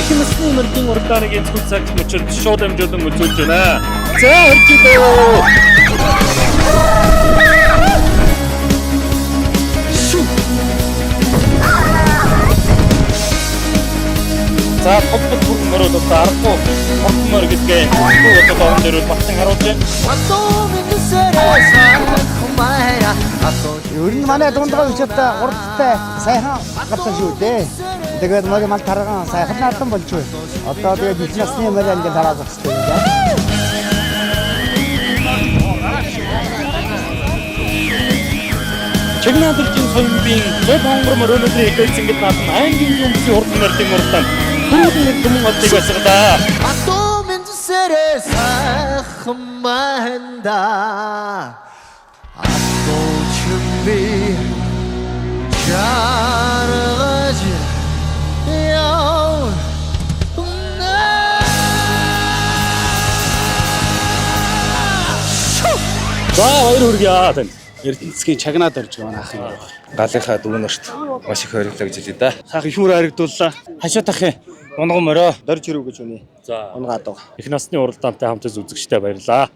их насны мөрдийн урдааныг энэхүү цагт мөчөд шууд амжуулан үзүүлж байна. За орж идөө. За топот бүрэн мөрөд аргагүй хормор гэдгээ одоо орон дээр батсан харуулж байна. Ер нь манай дундгаа үчтэй урдтай сайхан гацсан шүү дээ. Тэгээд морь мал тарган сайхан наатан болж байна. Одоо тэгээд их насны морь ингээд тараах хэрэгтэй юм байна. Чигнадэржин соёмбын лев хонгор мөрөөлөдрийн эхэлсэн гэдэг наатан аймгийн юмсын хурдан морьдын урдаан түрүүний түмэн одыг асгадаа. За баяр хүргье тань. Эрдэнэсгийн чагнаад орж байгаа ах юм. Галынхаа дүүнэрт маш их хориглоо гэж хэлээ да. Саах их мөр харагдууллаа. Хашаа тах унган морой Дорж ирүү гэж үний. За Унгаад байгаа. их насны уралдаантай хамтас үзэгчтэй баярлаа.